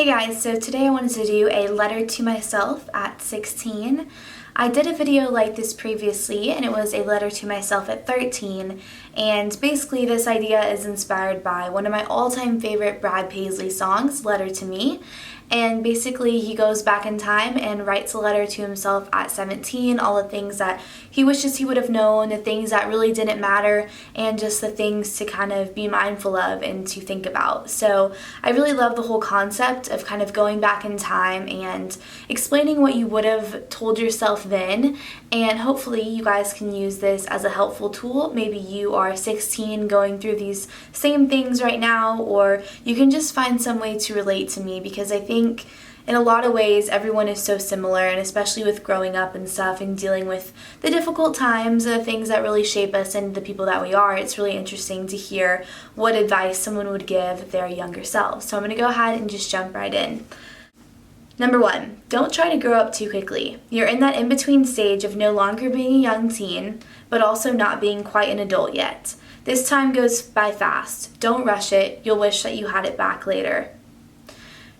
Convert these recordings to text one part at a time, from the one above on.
Hey guys, so today I wanted to do a letter to myself at 16. I did a video like this previously and it was a letter to myself at 13, and basically this idea is inspired by one of my all-time favorite Brad Paisley songs, Letter to Me. And basically he goes back in time and writes a letter to himself at 17, all the things that he wishes he would have known, the things that really didn't matter, and just the things to kind of be mindful of and to think about. So I really love the whole concept of kind of going back in time and explaining what you would have told yourself then, and hopefully you guys can use this as a helpful tool. Maybe you are 16 going through these same things right now, or you can just find some way to relate to me, because I think in a lot of ways everyone is so similar, and especially with growing up and stuff and dealing with the difficult times and the things that really shape us into the people that we are, it's really interesting to hear what advice someone would give their younger self. So I'm going to go ahead and just jump right in. Number 1, don't try to grow up too quickly. You're in that in-between stage of no longer being a young teen, but also not being quite an adult yet. This time goes by fast. Don't rush it. You'll wish that you had it back later.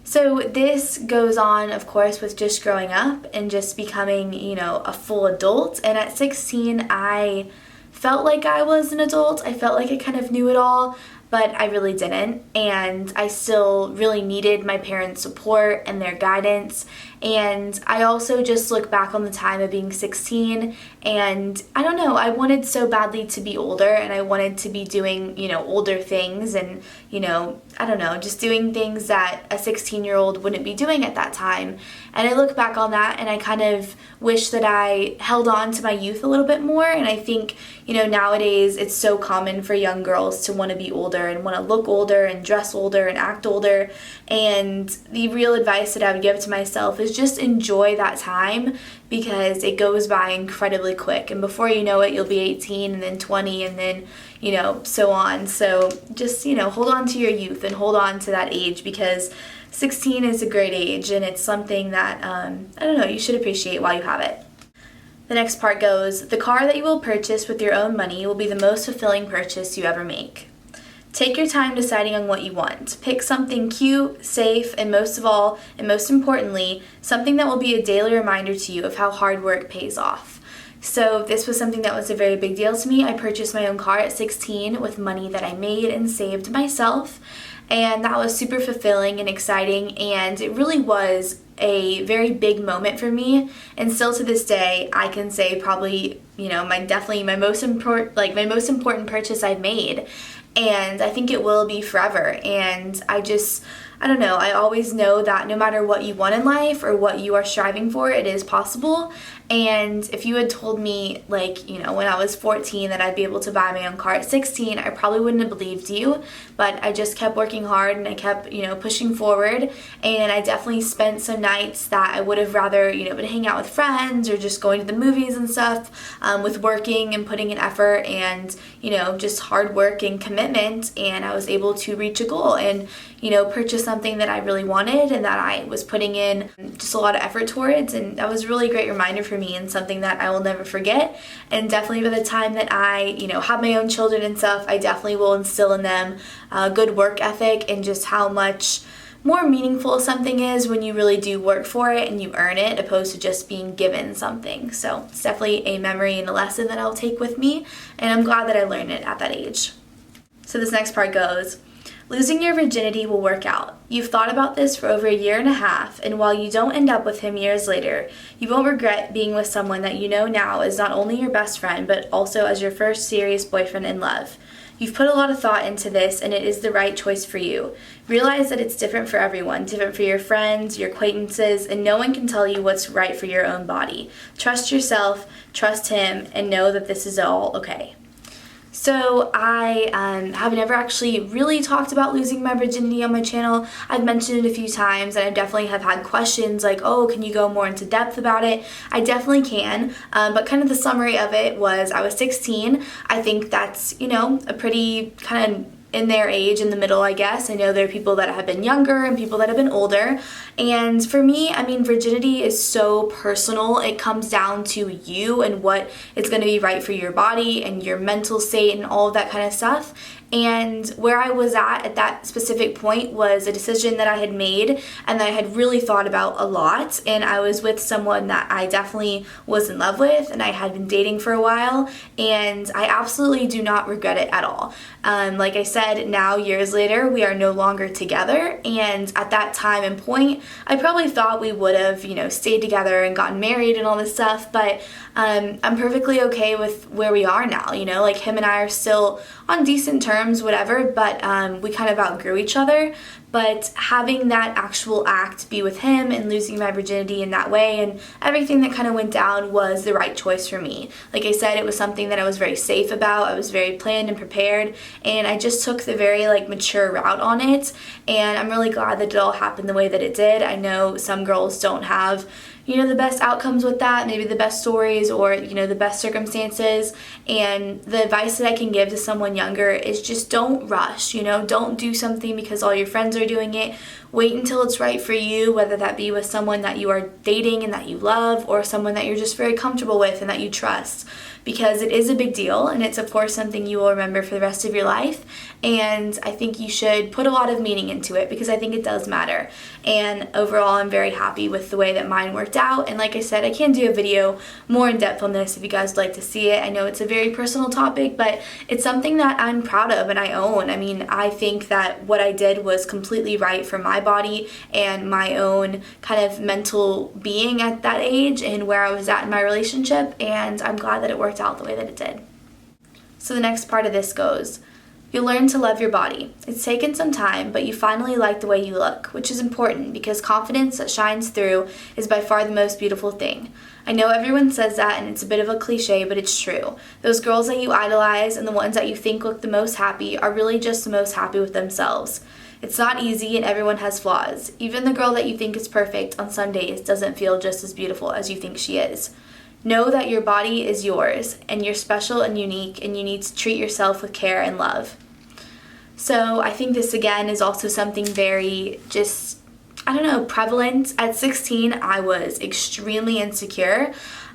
So this goes on, of course, with just growing up and just becoming, a full adult. And at 16, I felt like I was an adult. I felt like I kind of knew it all, but I really didn't. And I still really needed my parents' support and their guidance. And I also just look back on the time of being 16, and I don't know, I wanted so badly to be older, and I wanted to be doing, older things, and, I don't know, just doing things that a 16-year-old wouldn't be doing at that time. And I look back on that and I kind of wish that I held on to my youth a little bit more. And I think, nowadays it's so common for young girls to want to be older and want to look older and dress older and act older. And the real advice that I would give to myself is just enjoy that time, because it goes by incredibly quick, and before you know it you'll be 18 and then 20 and then so on. So just hold on to your youth and hold on to that age, because 16 is a great age and it's something that you should appreciate while you have it. The next part goes, the car that you will purchase with your own money will be the most fulfilling purchase you ever make. Take your time deciding on what you want. Pick something cute, safe, and most of all, and most importantly, something that will be a daily reminder to you of how hard work pays off. So this was something that was a very big deal to me. I purchased my own car at 16 with money that I made and saved myself, and that was super fulfilling and exciting, and it really was a very big moment for me. And still to this day, I can say probably, my most important purchase I've made. And I think it will be forever. And I always know that no matter what you want in life or what you are striving for, it is possible. And if you had told me, when I was 14 that I'd be able to buy my own car at 16, I probably wouldn't have believed you. But I just kept working hard and I kept, pushing forward. And I definitely spent some nights that I would have rather, been hanging out with friends or just going to the movies and stuff, with working and putting in effort and, just hard work and commitment. And I was able to reach a goal and, purchase something that I really wanted and that I was putting in just a lot of effort towards. And that was a really great reminder for me and something that I will never forget. And definitely by the time that I, have my own children and stuff, I definitely will instill in them a good work ethic and just how much more meaningful something is when you really do work for it and you earn it, opposed to just being given something. So it's definitely a memory and a lesson that I'll take with me, and I'm glad that I learned it at that age. So this next part goes, losing your virginity will work out. You've thought about this for over 1.5 years, and while you don't end up with him years later, you won't regret being with someone that you know now is not only your best friend, but also as your first serious boyfriend in love. You've put a lot of thought into this, and it is the right choice for you. Realize that it's different for everyone, different for your friends, your acquaintances, and no one can tell you what's right for your own body. Trust yourself, trust him, and know that this is all okay. So I have never actually really talked about losing my virginity on my channel. I've mentioned it a few times, and I definitely have had questions like, oh, can you go more into depth about it? I definitely can, but kind of the summary of it was I was 16. I think that's, a pretty kind of in their age, in the middle, I guess. I know there are people that have been younger and people that have been older. And for me, virginity is so personal. It comes down to you and what is going to be right for your body and your mental state and all of that kind of stuff. And where I was at that specific point was a decision that I had made and that I had really thought about a lot. And I was with someone that I definitely was in love with and I had been dating for a while, and I absolutely do not regret it at all. Like I said, now years later, we are no longer together, and at that time and point, I probably thought we would have, stayed together and gotten married and all this stuff, but I'm perfectly okay with where we are now, like him and I are still on decent terms, whatever, but we kind of outgrew each other. But having that actual act be with him and losing my virginity in that way and everything that kind of went down was the right choice for me. Like I said, it was something that I was very safe about. I was very planned and prepared, and I just took the very mature route on it, and I'm really glad that it all happened the way that it did. I know some girls don't have the best outcomes with that, maybe the best stories or, the best circumstances. And the advice that I can give to someone younger is just don't rush, don't do something because all your friends are doing it. Wait until it's right for you, whether that be with someone that you are dating and that you love or someone that you're just very comfortable with and that you trust. Because it is a big deal, and it's of course something you will remember for the rest of your life, and I think you should put a lot of meaning into it because I think it does matter. And overall, I'm very happy with the way that mine worked out, and like I said, I can do a video more in depth on this if you guys would like to see it. I know it's a very personal topic, but it's something that I'm proud of and I own. I mean, I think that what I did was completely right for my body and my own kind of mental being at that age and where I was at in my relationship, and I'm glad that it worked out the way that it did. So the next part of this goes, you learn to love your body. It's taken some time, but you finally like the way you look, which is important because confidence that shines through is by far the most beautiful thing. I know everyone says that and it's a bit of a cliche, but it's true. Those girls that you idolize and the ones that you think look the most happy are really just the most happy with themselves. It's not easy and everyone has flaws. Even the girl that you think is perfect on some days doesn't feel just as beautiful as you think she is. Know that your body is yours, and you're special and unique, and you need to treat yourself with care and love. So I think this again is also something very prevalent. At 16, I was extremely insecure.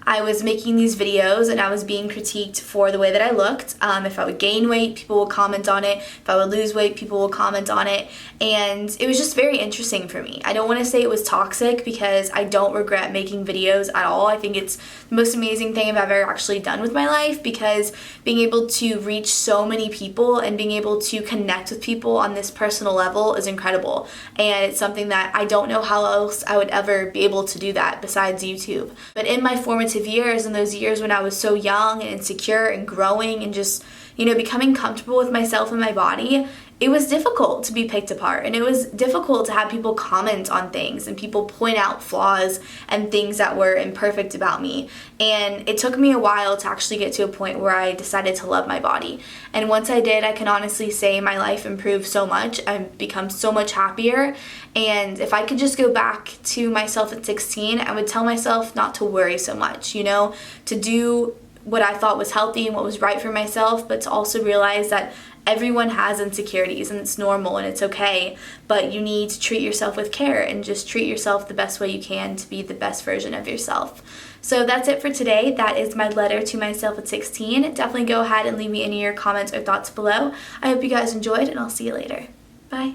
I was making these videos and I was being critiqued for the way that I looked. If I would gain weight, people would comment on it. If I would lose weight, people would comment on it. And it was just very interesting for me. I don't want to say it was toxic because I don't regret making videos at all. I think it's the most amazing thing I've ever actually done with my life because being able to reach so many people and being able to connect with people on this personal level is incredible. And it's something that I don't know how else I would ever be able to do that besides YouTube. But in my formative years, in those years when I was so young and insecure and growing and just, becoming comfortable with myself and my body, it was difficult to be picked apart, and it was difficult to have people comment on things and people point out flaws and things that were imperfect about me. And it took me a while to actually get to a point where I decided to love my body. And once I did, I can honestly say my life improved so much. I've become so much happier. And if I could just go back to myself at 16, I would tell myself not to worry so much, to do what I thought was healthy and what was right for myself, but to also realize that everyone has insecurities and it's normal and it's okay, but you need to treat yourself with care and just treat yourself the best way you can to be the best version of yourself. So that's it for today. That is my letter to myself at 16. Definitely go ahead and leave me any of your comments or thoughts below. I hope you guys enjoyed, and I'll see you later. Bye.